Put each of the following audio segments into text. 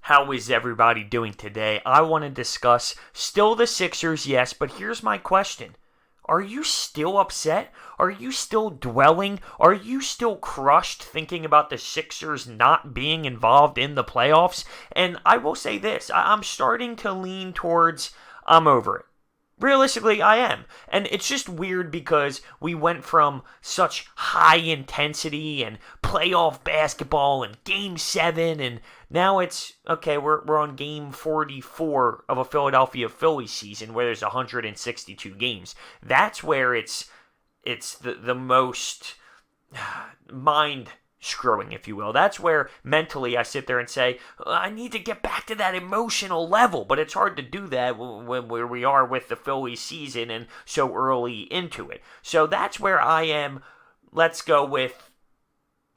How is everybody doing today? I want to discuss still the Sixers, yes, but here's my question. Are you still upset? Are you still dwelling? Are you still crushed thinking about the Sixers not being involved in the playoffs? And I will say this, I'm starting to lean towards I'm over it. Realistically, I am. And it's just weird because we went from such high intensity and playoff basketball and game 7, and now it's okay, we're on game 44 of a Philadelphia Phillies season where there's 162 games. That's where it's the most mind screwing, if you will. That's where mentally I sit there and say, I need to get back to that emotional level, but it's hard to do that when where we are with the Phillies season and so early into it. So that's where I am, let's go with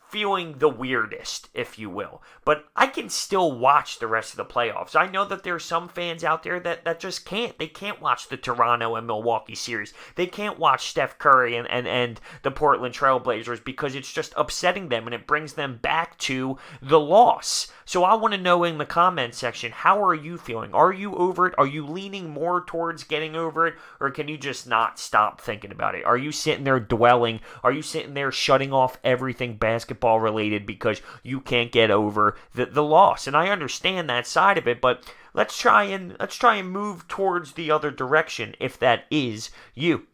feeling the weirdest, if you will. But I can still watch the rest of the playoffs. I know that there are some fans out there that just can't. They can't watch the Toronto and Milwaukee series. They can't watch Steph Curry and the Portland Trail Blazers because it's just upsetting them and it brings them back to the loss. So I want to know in the comment section, how are you feeling? Are you over it? Are you leaning more towards getting over it? Or can you just not stop thinking about it? Are you sitting there dwelling? Are you sitting there shutting off everything basketball related because you can't get over the loss? And I understand that side of it, but let's try and move towards the other direction if that is you.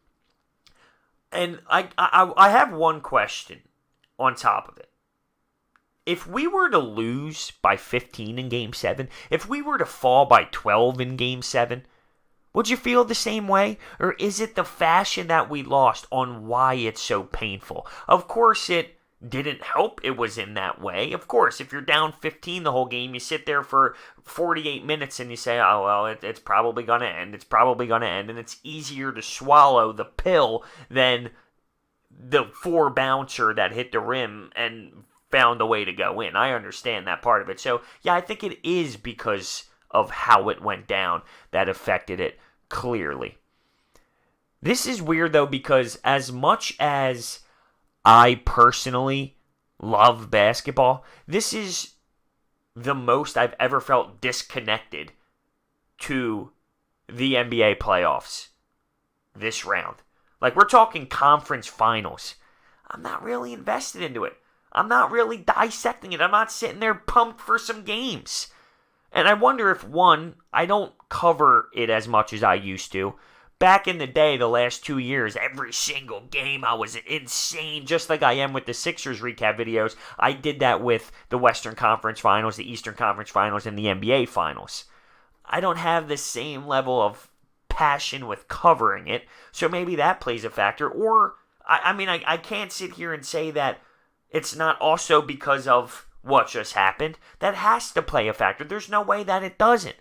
And I have one question on top of it. If we were to lose by 15 in Game 7, if we were to fall by 12 in Game 7, would you feel the same way? Or is it the fashion that we lost on why it's so painful? Of course it didn't help it was in that way. Of course, if you're down 15 the whole game, you sit there for 48 minutes and you say, oh, well, it's probably going to end. It's probably going to end. And it's easier to swallow the pill than the 4-bouncer that hit the rim and found a way to go in. I understand that part of it. So, yeah, I think it is because of how it went down that affected it clearly. This is weird, though, because as much as I personally love basketball, this is the most I've ever felt disconnected to the NBA playoffs this round. Like, we're talking conference finals. I'm not really invested into it. I'm not really dissecting it. I'm not sitting there pumped for some games. And I wonder if, one, I don't cover it as much as I used to. Back in the day, the last 2 years, every single game I was insane, just like I am with the Sixers recap videos. I did that with the Western Conference Finals, the Eastern Conference Finals, and the NBA Finals. I don't have the same level of passion with covering it, so maybe that plays a factor. Or, I can't sit here and say that it's not also because of what just happened. That has to play a factor. There's no way that it doesn't.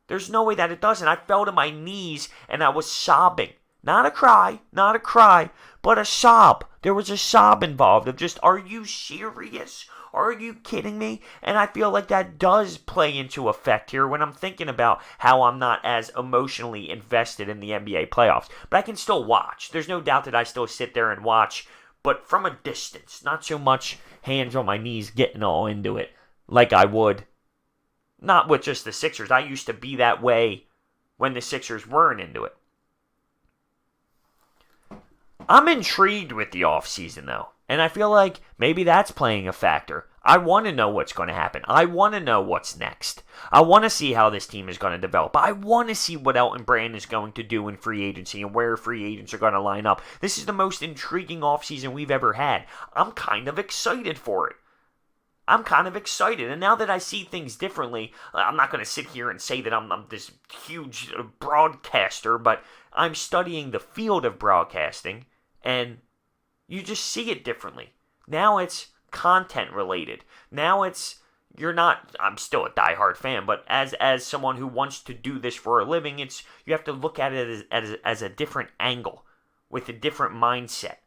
I fell to my knees and I was sobbing. Not a cry, but a sob. There was a sob involved of just, are you serious? Are you kidding me? And I feel like that does play into effect here when I'm thinking about how I'm not as emotionally invested in the NBA playoffs. But I can still watch. There's no doubt that I still sit there and watch, but from a distance. Not so much hands on my knees getting all into it like I would. Not with just the Sixers. I used to be that way when the Sixers weren't into it. I'm intrigued with the offseason, though. And I feel like maybe that's playing a factor. I want to know what's going to happen. I want to know what's next. I want to see how this team is going to develop. I want to see what Elton Brand is going to do in free agency and where free agents are going to line up. This is the most intriguing offseason we've ever had. I'm kind of excited for it. And now that I see things differently, I'm not going to sit here and say that I'm this huge broadcaster, but I'm studying the field of broadcasting, and you just see it differently. Now it's content related. Now I'm still a diehard fan, but as someone who wants to do this for a living, you have to look at it as a different angle, with a different mindset.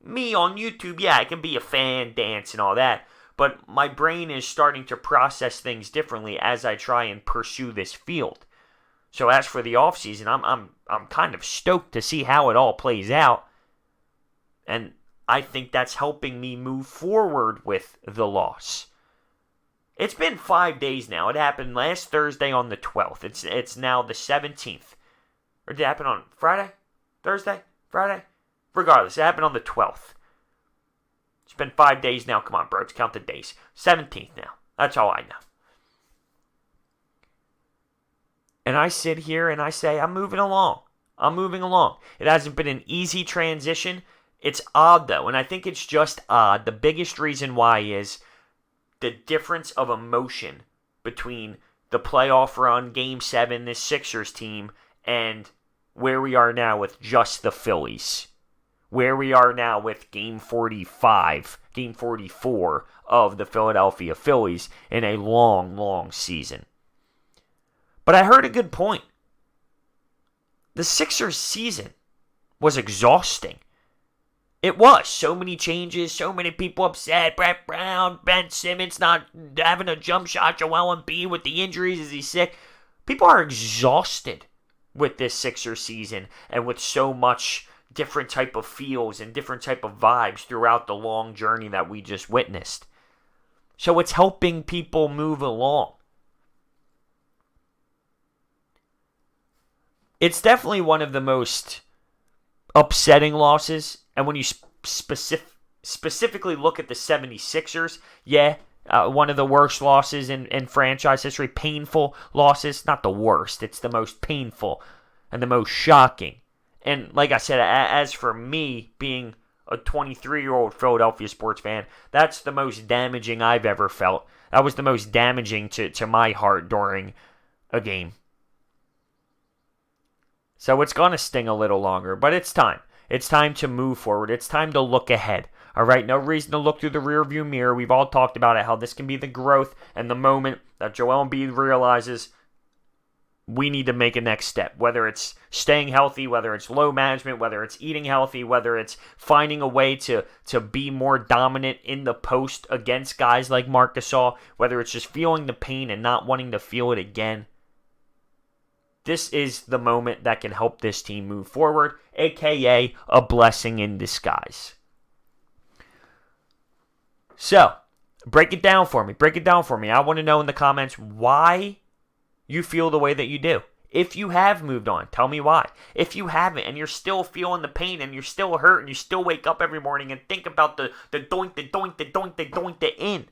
Me on YouTube, yeah, I can be a fan, dance, and all that, but my brain is starting to process things differently as I try and pursue this field. So as for the offseason, I'm kind of stoked to see how it all plays out. And I think that's helping me move forward with the loss. It's been 5 days now. It happened last Thursday on the 12th. It's now the 17th. Or did it happen on Friday? Thursday? Friday? Regardless, it happened on the 12th. It's been 5 days now. Come on, bro. Let's count the days. 17th now. That's all I know. And I sit here and I say, I'm moving along. I'm moving along. It hasn't been an easy transition. It's odd, though, and I think it's just odd. The biggest reason why is the difference of emotion between the playoff run, Game 7, this Sixers team, and where we are now with just the Phillies. Where we are now with Game 45, Game 44 of the Philadelphia Phillies in a long, long season. But I heard a good point. The Sixers season was exhausting. It was. So many changes, so many people upset. Brett Brown, Ben Simmons not having a jump shot. Joel Embiid with the injuries. Is he sick? People are exhausted with this Sixers season and with so much different type of feels and different type of vibes throughout the long journey that we just witnessed. So it's helping people move along. It's definitely one of the most upsetting losses. And when you specifically look at the 76ers, one of the worst losses in franchise history. Painful losses. Not the worst. It's the most painful and the most shocking. And like I said, as for me being a 23-year-old Philadelphia sports fan, that's the most damaging I've ever felt. That was the most damaging to my heart during a game. So it's going to sting a little longer, but it's time. It's time to move forward. It's time to look ahead. All right, no reason to look through the rearview mirror. We've all talked about it, how this can be the growth and the moment that Joel Embiid realizes we need to make a next step, whether it's staying healthy, whether it's low management, whether it's eating healthy, whether it's finding a way to be more dominant in the post against guys like Marc Gasol, whether it's just feeling the pain and not wanting to feel it again. This is the moment that can help this team move forward, aka a blessing in disguise. So, break it down for me. I want to know in the comments why you feel the way that you do. If you have moved on, tell me why. If you haven't and you're still feeling the pain and you're still hurt and you still wake up every morning and think about the doink, the in.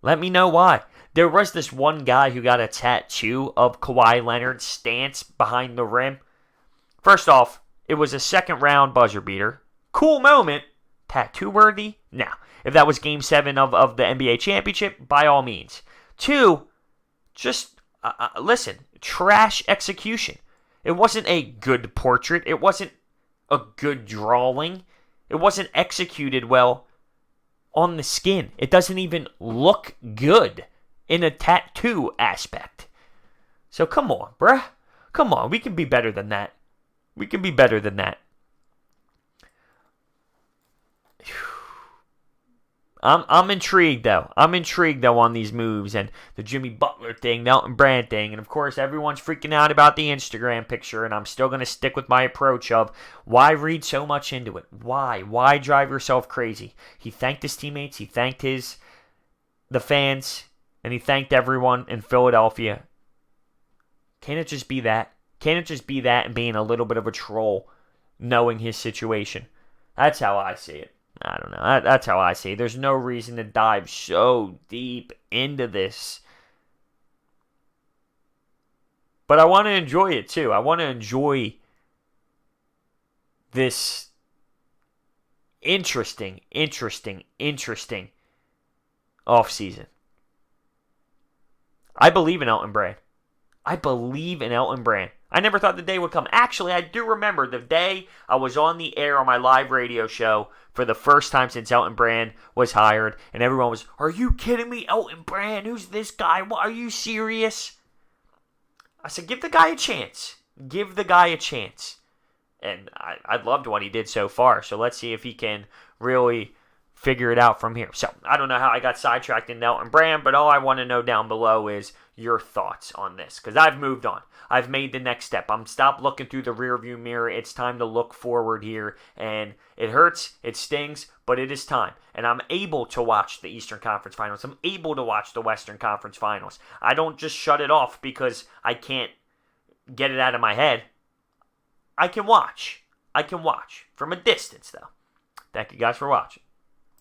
Let me know why. There was this one guy who got a tattoo of Kawhi Leonard's stance behind the rim. First off, it was a second round buzzer beater. Cool moment. Tattoo worthy? No. If that was Game 7 of the NBA championship, by all means. 2, just, listen, trash execution. It wasn't a good portrait. It wasn't a good drawing. It wasn't executed well on the skin. It doesn't even look good in a tattoo aspect. So come on, bruh. Come on. We can be better than that. I'm intrigued though. On these moves and the Jimmy Butler thing, the Elton Brand thing, and of course everyone's freaking out about the Instagram picture, and I'm still going to stick with my approach of why read so much into it? Why drive yourself crazy? He thanked his teammates, he thanked the fans, and he thanked everyone in Philadelphia. Can it just be that? And being a little bit of a troll, knowing his situation? That's how I see it. I don't know. That's how I see it. There's no reason to dive so deep into this. But I want to enjoy it too. I want to enjoy this interesting offseason. I believe in Elton Brand. I never thought the day would come. Actually, I do remember the day I was on the air on my live radio show for the first time since Elton Brand was hired, and everyone was, "Are you kidding me? Elton Brand? Who's this guy? What, are you serious?" I said, give the guy a chance. And I loved what he did so far, so let's see if he can really figure it out from here. So, I don't know how I got sidetracked in Elton Brand, but all I want to know down below is your thoughts on this, because I've moved on. I've made the next step. I'm stopped looking through the rearview mirror. It's time to look forward here, and it hurts, it stings, but it is time. And I'm able to watch the Eastern Conference Finals. I'm able to watch the Western Conference Finals. I don't just shut it off because I can't get it out of my head. I can watch. I can watch from a distance, though. Thank you guys for watching.